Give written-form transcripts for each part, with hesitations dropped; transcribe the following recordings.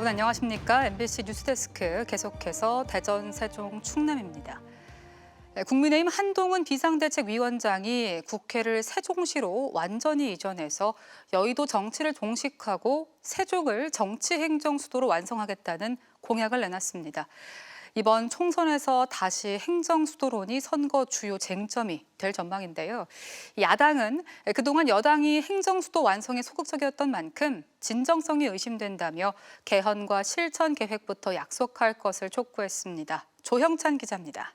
여러분 안녕하십니까? MBC 뉴스데스크 계속해서 대전, 세종, 충남입니다. 국민의힘 한동훈 비상대책위원장이 국회를 세종시로 완전히 이전해서 여의도 정치를 종식하고 세종을 정치행정수도로 완성하겠다는 공약을 내놨습니다. 이번 총선에서 다시 행정수도론이 선거 주요 쟁점이 될 전망인데요. 야당은 그동안 여당이 행정수도 완성에 소극적이었던 만큼 진정성이 의심된다며 개헌과 실천 계획부터 약속할 것을 촉구했습니다. 조형찬 기자입니다.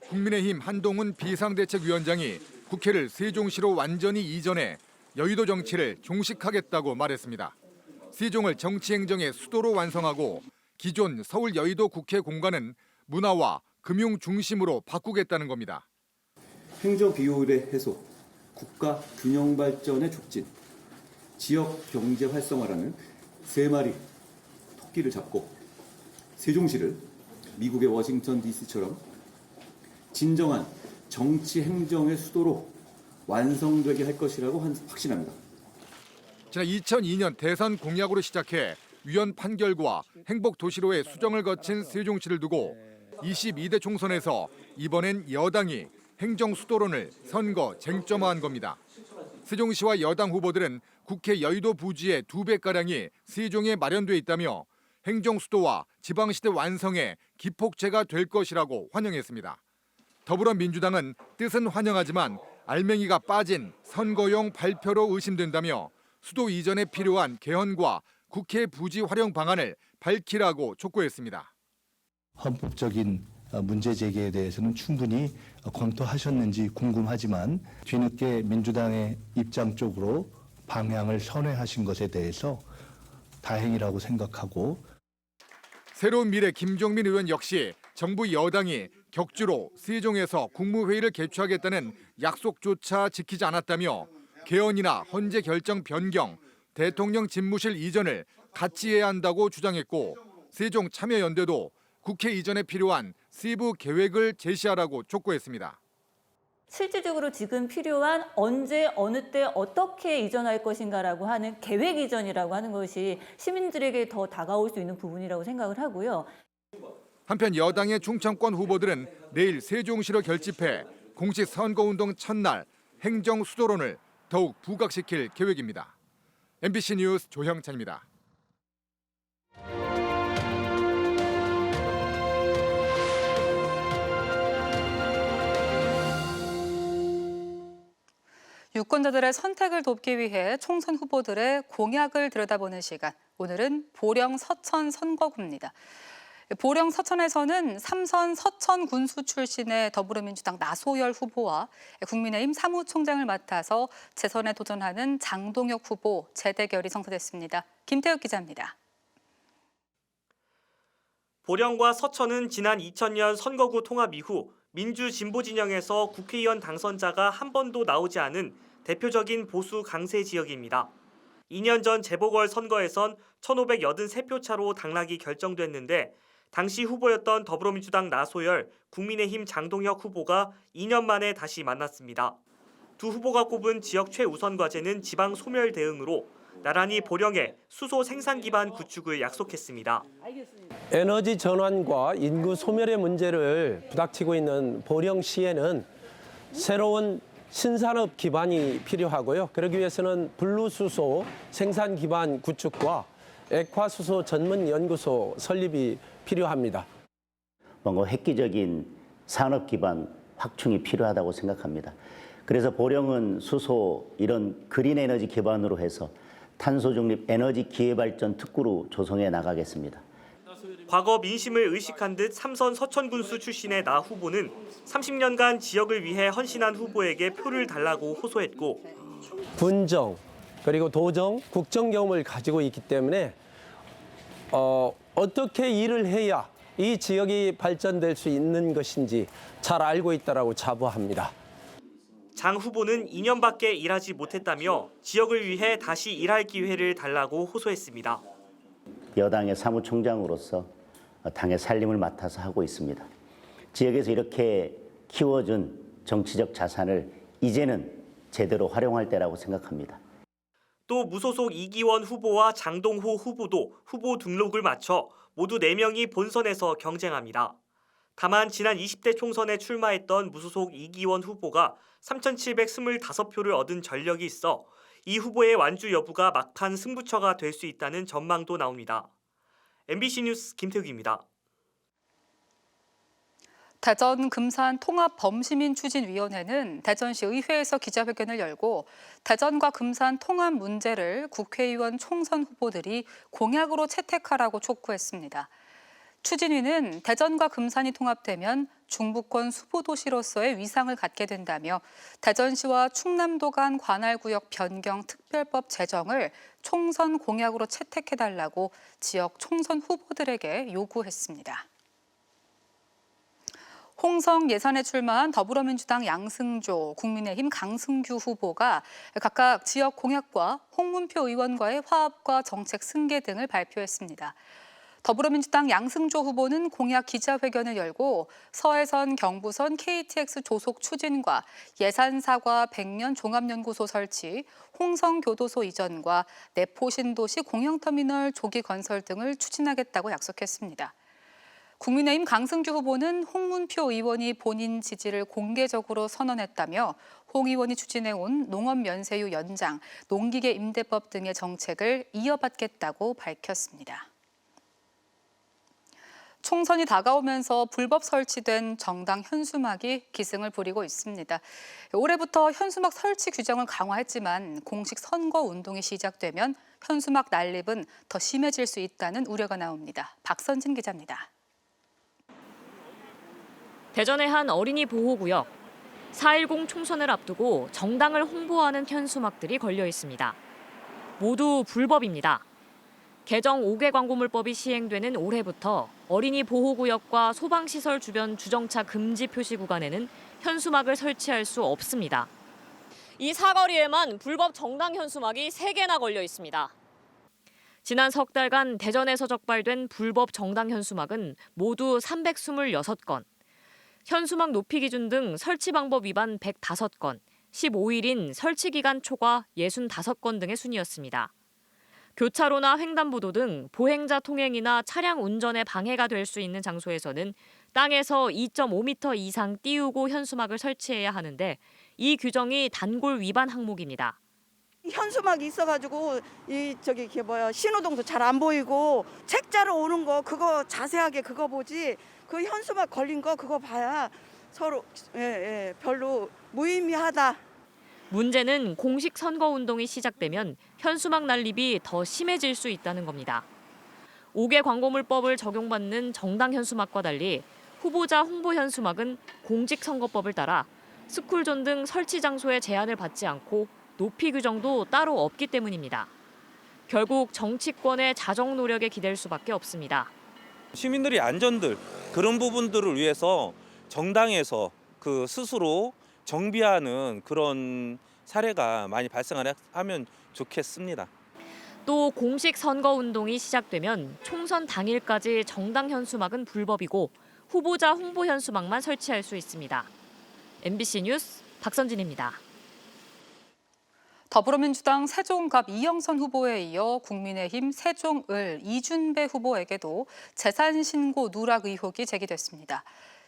국민의힘 한동훈 비상대책위원장이 국회를 세종시로 완전히 이전해 여의도 정치를 종식하겠다고 말했습니다. 세종을 정치행정의 수도로 완성하고 기존 서울 여의도 국회 공간은 문화와 금융 중심으로 바꾸겠다는 겁니다. 행정 비효율의 해소, 국가 균형 발전의 촉진, 지역 경제 활성화라는 세 마리 토끼를 잡고 세종시를 미국의 워싱턴 DC처럼 진정한 정치 행정의 수도로 완성되게 할 것이라고 확신합니다. 지난 2002년 대선 공약으로 시작해 위헌 판결과 행복도시로의 수정을 거친 세종시를 두고 22대 총선에서 이번엔 여당이 행정수도론을 선거 쟁점화한 겁니다. 세종시와 여당 후보들은 국회 여의도 부지의 2배가량이 세종에 마련돼 있다며 행정수도와 지방시대 완성에 기폭제가 될 것이라고 환영했습니다. 더불어민주당은 뜻은 환영하지만 알맹이가 빠진 선거용 발표로 의심된다며 수도 이전에 필요한 개헌과 국회 부지 활용 방안을 밝히라고 촉구했습니다. 헌법적인 문제 제기에 대해서는 충분히 검토하셨는지 궁금하지만 뒤늦게 민주당의 입장 쪽으로 방향을 선회하신 것에 대해서 다행이라고 생각하고 새로운 미래 김종민 의원 역시 정부 여당이 격주로 세종에서 국무회의를 개최하겠다는 약속조차 지키지 않았다며 개헌이나 헌재 결정 변경, 대통령 집무실 이전을 같이 해야 한다고 주장했고 세종 참여연대도 국회 이전에 필요한 세부 계획을 제시하라고 촉구했습니다. 실질적으로 지금 필요한 언제 어느 때 어떻게 이전할 것인가라고 하는 계획 이전이라고 하는 것이 시민들에게 더 다가올 수 있는 부분이라고 생각을 하고요. 한편 여당의 충청권 후보들은 내일 세종시로 결집해 공식 선거운동 첫날 행정수도론을 더욱 부각시킬 계획입니다. MBC 뉴스 조형찬입니다. 유권자들의 선택을 돕기 위해 총선 후보들의 공약을 들여다보는 시간. 오늘은 보령 서천 선거구입니다. 보령 서천에서는 삼선 서천 군수 출신의 더불어민주당 나소열 후보와 국민의힘 사무총장을 맡아서 재선에 도전하는 장동혁 후보 재대결이 성사됐습니다. 김태욱 기자입니다. 보령과 서천은 지난 2000년 선거구 통합 이후 민주 진보 진영에서 국회의원 당선자가 한 번도 나오지 않은 대표적인 보수 강세 지역입니다. 2년 전 재보궐선거에선 1,583표 차로 당락이 결정됐는데 당시 후보였던 더불어민주당 나소열, 국민의힘 장동혁 후보가 2년 만에 다시 만났습니다. 두 후보가 꼽은 지역 최우선 과제는 지방 소멸 대응으로 나란히 보령에 수소 생산 기반 구축을 약속했습니다. 에너지 전환과 인구 소멸의 문제를 부닥치고 있는 보령시에는 새로운 신산업 기반이 필요하고요. 그러기 위해서는 분루수소 생산 기반 구축과 액화수소 전문 연구소 설립이 필요합니다. 뭔가 획기적인 산업 기반 확충이 필요하다고 생각합니다. 그래서 보령은 수소 이런 그린 에너지 기반으로 해서 탄소 중립 에너지 기회발전 특구로 조성해 나가겠습니다. 과거 민심을 의식한 듯 삼선 서천군수 출신의 나 후보는 30년간 지역을 위해 헌신한 후보에게 표를 달라고 호소했고 군정 그리고 도정, 국정 경험을 가지고 있기 때문에 어떻게 일을 해야 이 지역이 발전될 수 있는 것인지 잘 알고 있다라고 자부합니다. 장 후보는 2년밖에 일하지 못했다며 지역을 위해 다시 일할 기회를 달라고 호소했습니다. 여당의 사무총장으로서 당의 살림을 맡아서 하고 있습니다. 지역에서 이렇게 키워준 정치적 자산을 이제는 제대로 활용할 때라고 생각합니다. 또 무소속 이기원 후보와 장동호 후보도 후보 등록을 마쳐 모두 4명이 본선에서 경쟁합니다. 다만 지난 20대 총선에 출마했던 무소속 이기원 후보가 3,725표를 얻은 전력이 있어 이 후보의 완주 여부가 막판 승부처가 될 수 있다는 전망도 나옵니다. MBC 뉴스 김태욱입니다. 대전 금산 통합범시민추진위원회는 대전시 의회에서 기자회견을 열고 대전과 금산 통합 문제를 국회의원 총선 후보들이 공약으로 채택하라고 촉구했습니다. 추진위는 대전과 금산이 통합되면 중부권 수보도시로서의 위상을 갖게 된다며 대전시와 충남도 간 관할구역 변경 특별법 제정을 총선 공약으로 채택해달라고 지역 총선 후보들에게 요구했습니다. 홍성 예산에 출마한 더불어민주당 양승조, 국민의힘 강승규 후보가 각각 지역 공약과 홍문표 의원과의 화합과 정책 승계 등을 발표했습니다. 더불어민주당 양승조 후보는 공약 기자회견을 열고 서해선, 경부선, KTX 조속 추진과 예산사과 100년 종합연구소 설치, 홍성교도소 이전과 내포신도시 공영터미널 조기 건설 등을 추진하겠다고 약속했습니다. 국민의힘 강승규 후보는 홍문표 의원이 본인 지지를 공개적으로 선언했다며 홍 의원이 추진해온 농업면세유 연장, 농기계 임대법 등의 정책을 이어받겠다고 밝혔습니다. 총선이 다가오면서 불법 설치된 정당 현수막이 기승을 부리고 있습니다. 올해부터 현수막 설치 규정을 강화했지만 공식 선거 운동이 시작되면 현수막 난립은 더 심해질 수 있다는 우려가 나옵니다. 박선진 기자입니다. 대전의 한 어린이 보호구역. 4.10 총선을 앞두고 정당을 홍보하는 현수막들이 걸려 있습니다. 모두 불법입니다. 개정 5개 광고물법이 시행되는 올해부터 어린이 보호구역과 소방시설 주변 주정차 금지 표시 구간에는 현수막을 설치할 수 없습니다. 이 사거리에만 불법 정당 현수막이 3개나 걸려 있습니다. 지난 석 달간 대전에서 적발된 불법 정당 현수막은 모두 326건. 현수막 높이 기준 등 설치 방법 위반 105건, 15일인 설치 기간 초과 65건 등의 순이었습니다. 교차로나 횡단보도 등 보행자 통행이나 차량 운전에 방해가 될 수 있는 장소에서는 땅에서 2.5m 이상 띄우고 현수막을 설치해야 하는데 이 규정이 단골 위반 항목입니다. 현수막이 있어가지고 신호등도 잘 안 보이고 책자로 오는 거 그거 자세하게 그거 보지 그 현수막 걸린 거 그거 봐야 서로 별로 무의미하다. 문제는 공식 선거운동이 시작되면 현수막 난립이 더 심해질 수 있다는 겁니다. 5개 광고물법을 적용받는 정당 현수막과 달리 후보자 홍보 현수막은 공직선거법을 따라 스쿨존 등 설치 장소에 제한을 받지 않고 높이 규정도 따로 없기 때문입니다. 결국 정치권의 자정 노력에 기댈 수밖에 없습니다. 시민들의 안전들 그런 부분들을 위해서 정당에서 그 스스로 정비하는 그런 사례가 많이 발생하면 좋겠습니다. 또 공식 선거운동이 시작되면 총선 당일까지 정당 현수막은 불법이고 후보자 홍보 현수막만 설치할 수 있습니다. MBC 뉴스 박선진입니다. 더불어민주당 세종갑 이영선 후보에 이어 국민의힘 세종을 이준배 후보에게도 재산신고 누락 의혹이 제기됐습니다.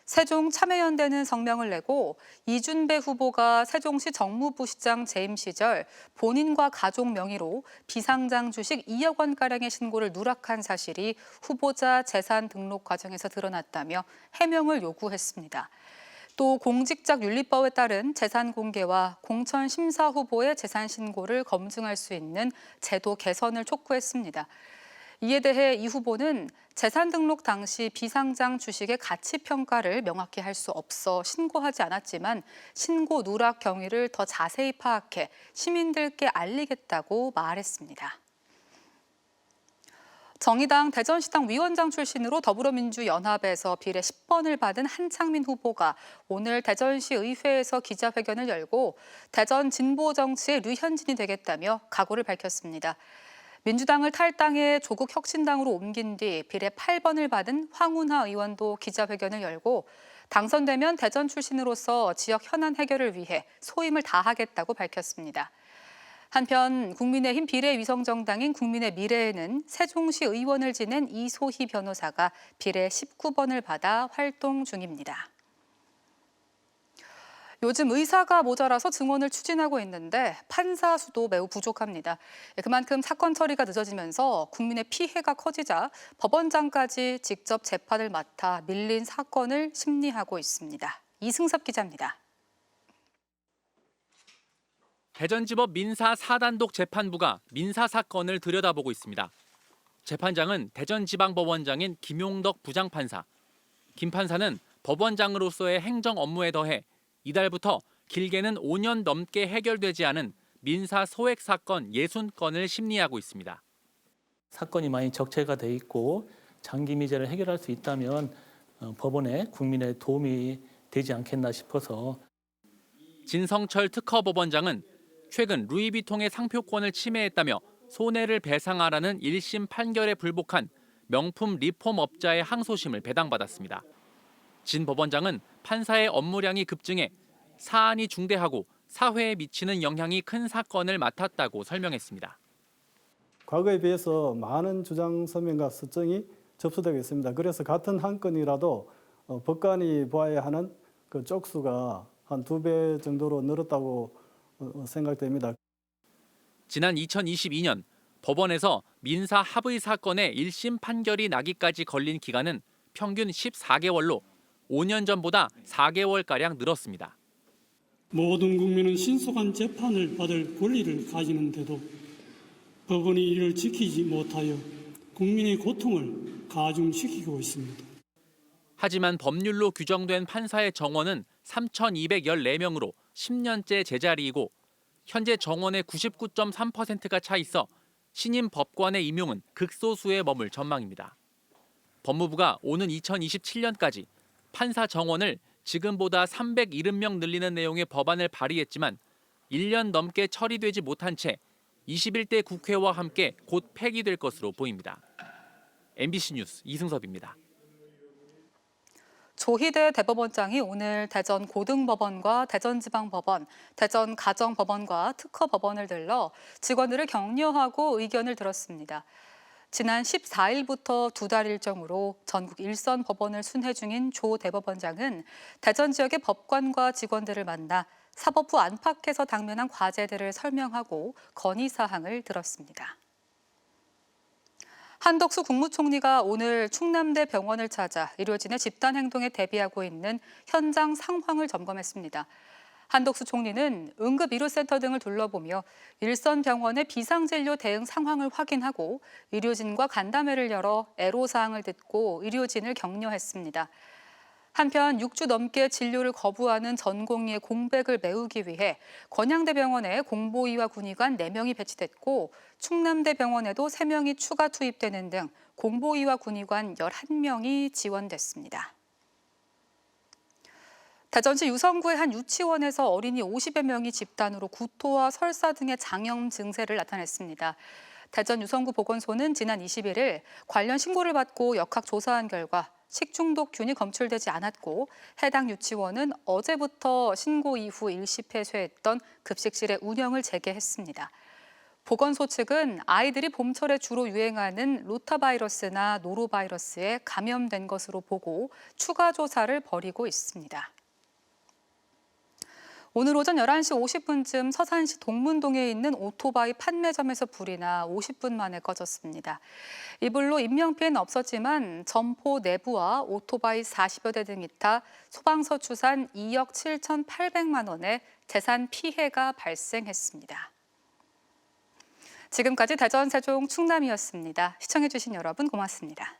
세종 참여연대는 성명을 내고 이준배 후보가 세종시 정무부시장 재임 시절 본인과 가족 명의로 비상장 주식 2억 원가량의 신고를 누락한 사실이 후보자 재산 등록 과정에서 드러났다며 해명을 요구했습니다. 또 공직자윤리법에 따른 재산 공개와 공천 심사 후보의 재산 신고를 검증할 수 있는 제도 개선을 촉구했습니다. 이에 대해 이 후보는 재산 등록 당시 비상장 주식의 가치 평가를 명확히 할 수 없어 신고하지 않았지만 신고 누락 경위를 더 자세히 파악해 시민들께 알리겠다고 말했습니다. 정의당 대전시당 위원장 출신으로 더불어민주연합에서 비례 10번을 받은 한창민 후보가 오늘 대전시 의회에서 기자회견을 열고 대전 진보 정치의 류현진이 되겠다며 각오를 밝혔습니다. 민주당을 탈당해 조국 혁신당으로 옮긴 뒤 비례 8번을 받은 황운하 의원도 기자회견을 열고 당선되면 대전 출신으로서 지역 현안 해결을 위해 소임을 다하겠다고 밝혔습니다. 한편 국민의힘 비례위성정당인 국민의 미래에는 세종시 의원을 지낸 이소희 변호사가 비례 19번을 받아 활동 중입니다. 요즘 의사가 모자라서 증언을 추진하고 있는데 판사 수도 매우 부족합니다. 그만큼 사건 처리가 늦어지면서 국민의 피해가 커지자 법원장까지 직접 재판을 맡아 밀린 사건을 심리하고 있습니다. 이승섭 기자입니다. 대전지법 민사 4단독 재판부가 민사 사건을 들여다보고 있습니다. 재판장은 대전지방법원장인 김용덕 부장판사. 김 판사는 법원장으로서의 행정 업무에 더해 이달부터 길게는 5년 넘게 해결되지 않은 민사 소액 사건 60건을 심리하고 있습니다. 사건이 많이 적체가 돼 있고 장기 미제를 해결할 수 있다면 법원에 국민의 도움이 되지 않겠나 싶어서. 진성철 특허법원장은 최근 루이비통의 상표권을 침해했다며 손해를 배상하라는 1심 판결에 불복한 명품 리폼업자의 항소심을 배당받았습니다. 진 법원장은 판사의 업무량이 급증해 사안이 중대하고 사회에 미치는 영향이 큰 사건을 맡았다고 설명했습니다. 과거에 비해서 많은 주장 서명과 서청이 접수되고 있습니다. 그래서 같은 한 건이라도 법관이 보아야 하는 그 쪽수가 한 2배 정도로 늘었다고 생각됩니다. 지난 2022년 법원에서 민사 합의 사건의 1심 판결이 나기까지 걸린 기간은 평균 14개월로 5년 전보다 4개월가량 늘었습니다. 모든 국민은 신속한 재판을 받을 권리를 가지는데도 법원이 이를 지키지 못하여 국민의 고통을 가중시키고 있습니다. 하지만 법률로 규정된 판사의 정원은 3,214명으로 10년째 제자리이고 현재 정원의 99.3%가 차 있어 신임 법관의 임용은 극소수에 머물 전망입니다. 법무부가 오는 2027년까지 판사 정원을 지금보다 370명 늘리는 내용의 법안을 발의했지만 1년 넘게 처리되지 못한 채 21대 국회와 함께 곧 폐기될 것으로 보입니다. MBC 뉴스 이승섭입니다. 조희대 대법원장이 오늘 대전 고등법원과 대전지방법원, 대전가정법원과 특허법원을 들러 직원들을 격려하고 의견을 들었습니다. 지난 14일부터 2달 일정으로 전국 일선 법원을 순회 중인 조 대법원장은 대전 지역의 법관과 직원들을 만나 사법부 안팎에서 당면한 과제들을 설명하고 건의사항을 들었습니다. 한덕수 국무총리가 오늘 충남대 병원을 찾아 의료진의 집단 행동에 대비하고 있는 현장 상황을 점검했습니다. 한덕수 총리는 응급의료센터 등을 둘러보며 일선 병원의 비상진료 대응 상황을 확인하고 의료진과 간담회를 열어 애로사항을 듣고 의료진을 격려했습니다. 한편 6주 넘게 진료를 거부하는 전공의의 공백을 메우기 위해 건양대병원에 공보의와 군의관 4명이 배치됐고 충남대병원에도 3명이 추가 투입되는 등 공보의와 군의관 11명이 지원됐습니다. 대전시 유성구의 한 유치원에서 어린이 50여 명이 집단으로 구토와 설사 등의 장염 증세를 나타냈습니다. 대전 유성구 보건소는 지난 21일 관련 신고를 받고 역학 조사한 결과 식중독균이 검출되지 않았고 해당 유치원은 어제부터 신고 이후 일시 폐쇄했던 급식실의 운영을 재개했습니다. 보건소 측은 아이들이 봄철에 주로 유행하는 로타바이러스나 노로바이러스에 감염된 것으로 보고 추가 조사를 벌이고 있습니다. 오늘 오전 11시 50분쯤 서산시 동문동에 있는 오토바이 판매점에서 불이 나 50분 만에 꺼졌습니다. 이 불로 인명피해는 없었지만 점포 내부와 오토바이 40여 대 등이 타 소방서 추산 2억 7,800만 원의 재산 피해가 발생했습니다. 지금까지 대전, 세종, 충남이었습니다. 시청해주신 여러분 고맙습니다.